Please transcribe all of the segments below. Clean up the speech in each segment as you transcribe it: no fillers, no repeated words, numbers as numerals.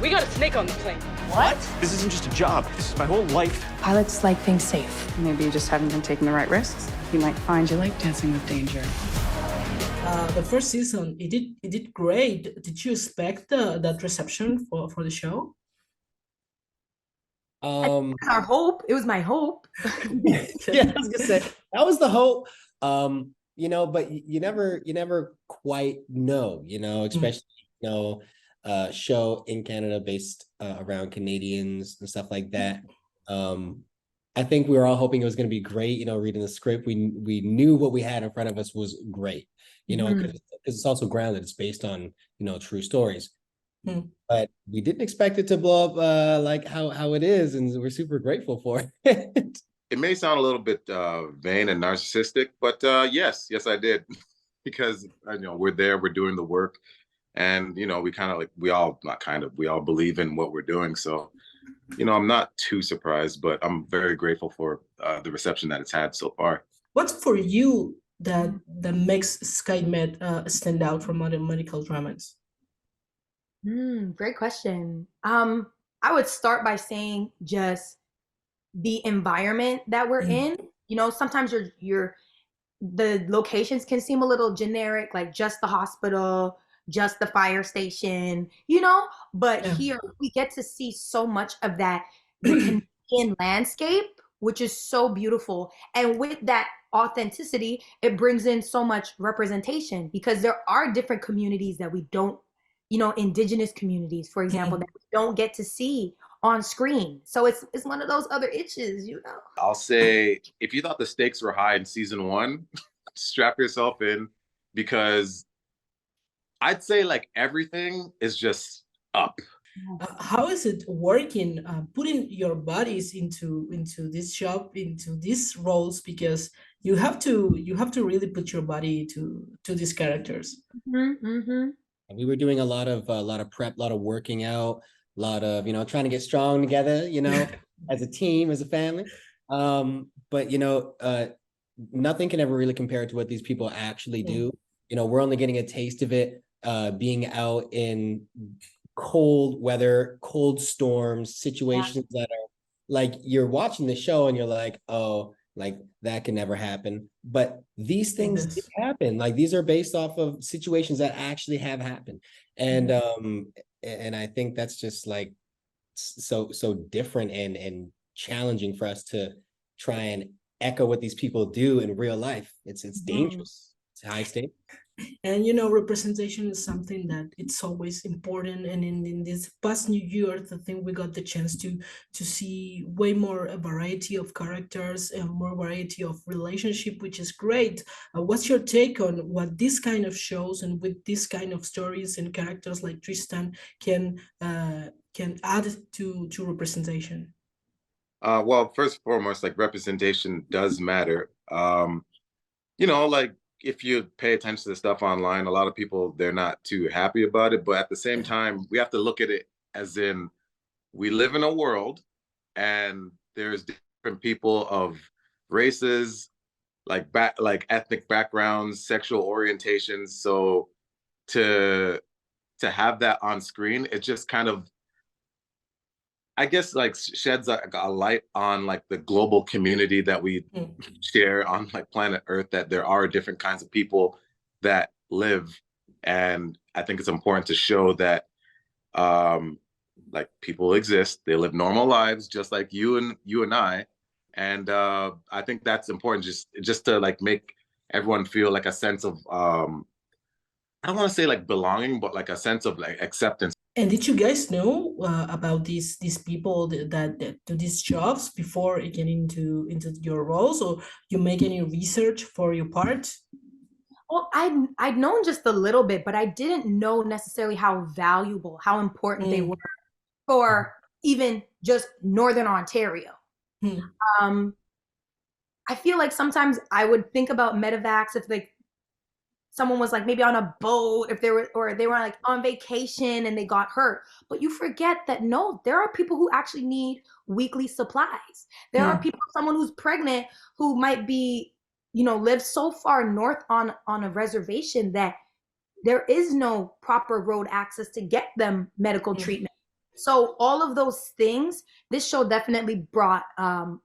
We got a snake on the plane. What? This isn't just a job. This is my whole life. Pilots like things safe. Maybe you just haven't been taking the right risks. You might find you like dancing with danger. The first season, it did great. Did you expect that reception for the show? Our hope. It was my hope. Yeah, I was gonna say that was the hope. But you never quite know, especially show in Canada based around Canadians and stuff like that. I think we were all hoping it was going to be great. Reading the script, we knew what we had in front of us was great. Because it's also grounded. It's based on true stories. But we didn't expect it to blow up like how it is, and we're super grateful for it. It may sound a little bit vain and narcissistic, but yes, I did, because we're there, we're doing the work, and we all believe in what we're doing. So, I'm not too surprised, but I'm very grateful for the reception that it's had so far. What's for you that makes SkyMed stand out from other medical dramas? Great question. I would start by saying just the environment that we're in. Sometimes the locations can seem a little generic, like just the hospital, just the fire station, but here we get to see so much of that Canadian landscape, which is so beautiful. And with that authenticity, it brings in so much representation, because there are different communities that we don't, indigenous communities, for example, that we don't get to see on screen. So it's one of those other itches, I'll say, if you thought the stakes were high in season 1, strap yourself in, because I'd say like everything is just up. How is it working, putting your bodies into this job, into these roles, because you have to really put your body to these characters. We were doing a lot of prep, a lot of working out, a lot of trying to get strong together, as a team, as a family. But nothing can ever really compare to what these people actually do. We're only getting a taste of it being out in cold weather, cold storms, situations that are like, you're watching the show and you're like, oh, like that can never happen. But these things did happen. Like, these are based off of situations that actually have happened. And I think that's just like so different and challenging for us to try and echo what these people do in real life. It's dangerous. It's high stakes. And representation is something that it's always important. And in this past New Year, I think we got the chance to see way more a variety of characters and more variety of relationship, which is great. What's your take on what this kind of shows and with this kind of stories and characters like Tristan can add to representation? Well, first and foremost, like, representation does matter. Like, if you pay attention to the stuff online, a lot of people, they're not too happy about it. But at the same time, we have to look at it as in, we live in a world and there's different people of races, like ethnic backgrounds, sexual orientations. So to have that on screen, it just kind of, I guess, like, sheds a light on like the global community that we share on like planet Earth, that there are different kinds of people that live. And I think it's important to show that like, people exist, they live normal lives just like you and I. And I think that's important, just to like make everyone feel like a sense of I don't want to say like belonging, but like a sense of like acceptance. And did you guys know about these people that do these jobs before getting into your roles, or you make any research for your part? Well, I'd known just a little bit, but I didn't know necessarily how valuable, how important they were for even just Northern Ontario. I feel like sometimes I would think about medevacs if like someone was like maybe on a boat, if they were like on vacation and they got hurt. But you forget that no, there are people who actually need weekly supplies. There are people, someone who's pregnant who might be, live so far north on a reservation that there is no proper road access to get them medical treatment. So all of those things, this show definitely brought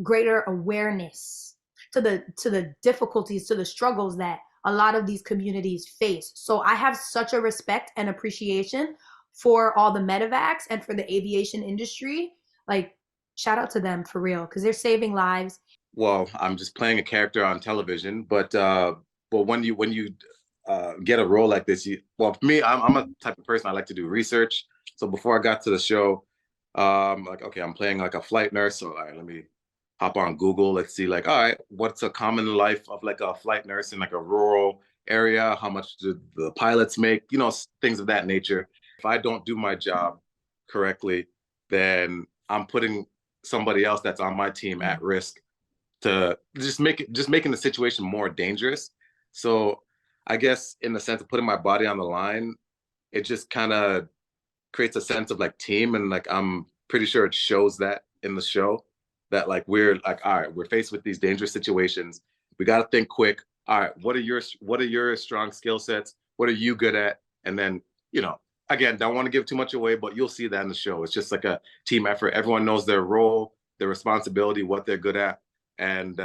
greater awareness to the difficulties, to the struggles that a lot of these communities face. So I have such a respect and appreciation for all the medevacs and for the aviation industry. Like, shout out to them for real, because they're saving lives. Well, I'm just playing a character on television, but when you get a role like this, well, for me, I'm a type of person, I like to do research. So before I got to the show, like, okay, I'm playing like a flight nurse. So all right, let me hop on Google. Let's see, like, all right, what's a common life of like a flight nurse in like a rural area? How much do the pilots make? You know, things of that nature. If I don't do my job correctly, then I'm putting somebody else that's on my team at risk to making the situation more dangerous. So I guess in the sense of putting my body on the line, it just kind of creates a sense of like team, and like I'm pretty sure it shows that in the show that like we're like, all right, we're faced with these dangerous situations. We got to think quick. All right, what are your strong skill sets? What are you good at? And then, you know, again, don't want to give too much away, but you'll see that in the show. It's just like a team effort. Everyone knows their role, their responsibility, what they're good at. And,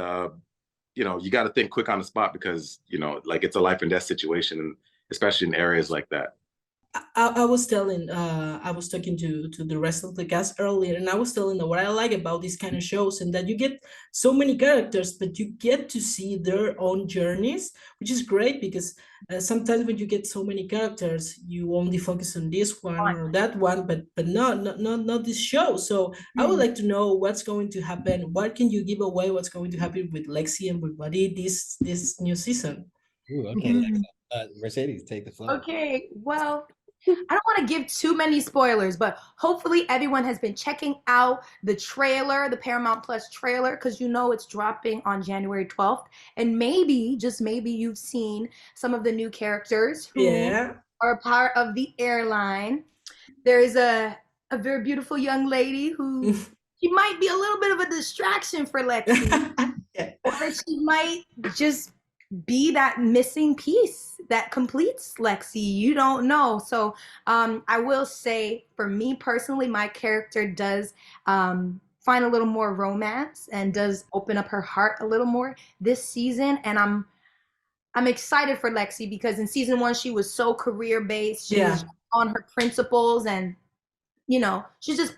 you know, you got to think quick on the spot because, you know, like it's a life and death situation, and especially in areas like that. I was telling, I was talking to the rest of the cast earlier, and I was telling them what I like about these kind of shows, and that you get so many characters, but you get to see their own journeys, which is great because sometimes when you get so many characters, you only focus on this one or that one, but not this show. So I would like to know what's going to happen. What can you give away? What's going to happen with Lexi and with Buddy this new season? Ooh, okay, Mercedes, take the floor. Okay, well, I don't want to give too many spoilers, but hopefully everyone has been checking out the trailer, the Paramount Plus trailer, because you know it's dropping on January 12th. And maybe, just maybe, you've seen some of the new characters who are part of the airline. There is a very beautiful young lady who she might be a little bit of a distraction for Lexi. Or she might just be that missing piece that completes Lexi. You don't know. So I will say, for me personally, my character does find a little more romance and does open up her heart a little more this season. And I'm excited for Lexi because in season 1 she was so career based. She was on her principles, and you know, she's just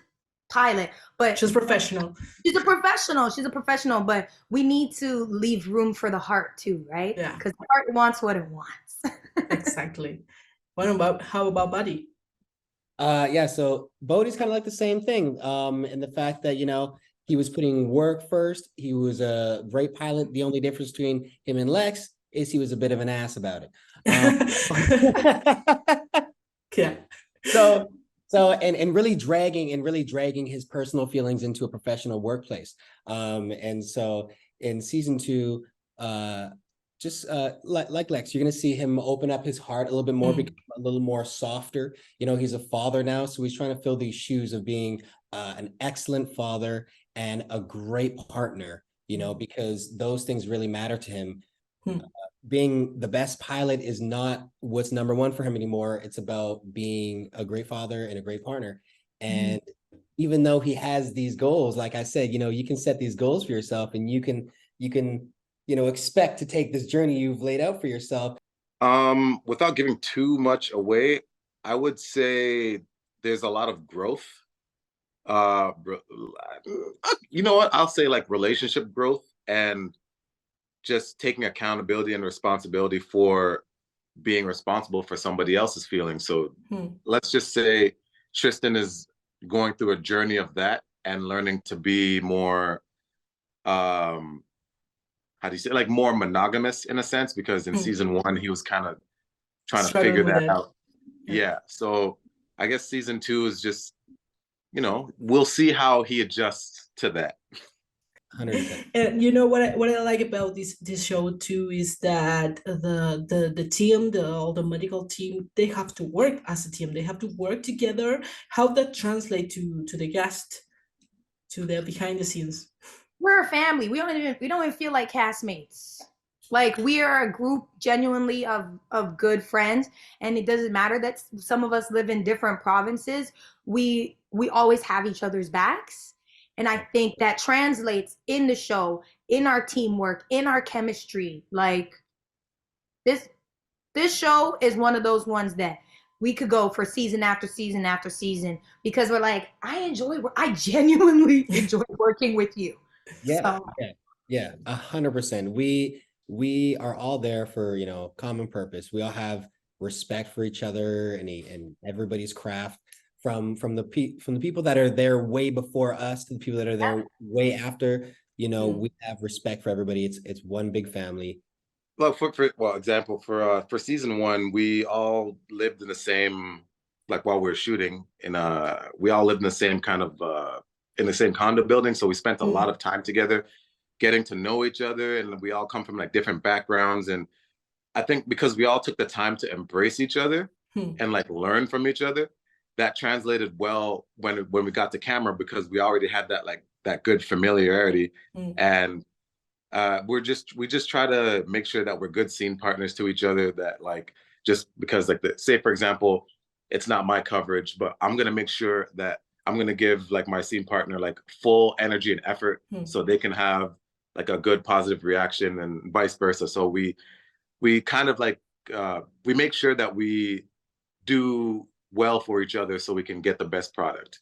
pilot, but she's professional. She's a professional, but we need to leave room for the heart too, right? Yeah, because the heart wants what it wants. Exactly. How about Buddy? Yeah, so Bodhi's kind of like the same thing, in the fact that, you know, he was putting work first. He was a great pilot. The only difference between him and Lex is he was a bit of an ass about it. Yeah. So and really dragging his personal feelings into a professional workplace. And so in season 2, just like Lex, you're gonna see him open up his heart a little bit more, become a little more softer. You know, he's a father now, so he's trying to fill these shoes of being an excellent father and a great partner. You know, because those things really matter to him. Being the best pilot is not what's number one for him anymore. It's about being a great father and a great partner. And even though he has these goals, like I said, you know, you can set these goals for yourself, and you can, you know, expect to take this journey you've laid out for yourself. Without giving too much away, I would say there's a lot of growth. You know what? I'll say like relationship growth, and just taking accountability and responsibility for being responsible for somebody else's feelings. So let's just say Tristan is going through a journey of that and learning to be more, how do you say, like more monogamous in a sense, because in season 1, he was kind of trying to figure that out. Yeah. So I guess season 2 is just, you know, we'll see how he adjusts to that. 100%. And you know what I like about this show too is that the team, all the medical team, they have to work as a team. They have to work together. How that translate to the cast, to the behind the scenes? We're a family. We don't even feel like castmates. Like we are a group genuinely of good friends, and it doesn't matter that some of us live in different provinces. We always have each other's backs, and I think that translates in the show, in our teamwork, in our chemistry. Like this show is one of those ones that we could go for season after season after season because we're like, I genuinely enjoy working with you. Yeah, So, yeah, 100%. We are all there for, you know, common purpose. We all have respect for each other and everybody's craft from the people that are there way before us to the people that are there way after. You know, we have respect for everybody. It's one big family. Well, example, for season one, we all lived in the same, like while we were shooting we all lived in the same kind of in the same condo building, so we spent a lot of time together getting to know each other, and we all come from like different backgrounds. And I think because we all took the time to embrace each other and like learn from each other, that translated well when we got to camera, because we already had that like that good familiarity. And we just try to make sure that we're good scene partners to each other, that like, just because like say for example, it's not my coverage, but I'm gonna make sure that I'm gonna give like my scene partner like full energy and effort so they can have like a good positive reaction, and vice versa. So we kind of like we make sure that we do well for each other so we can get the best product.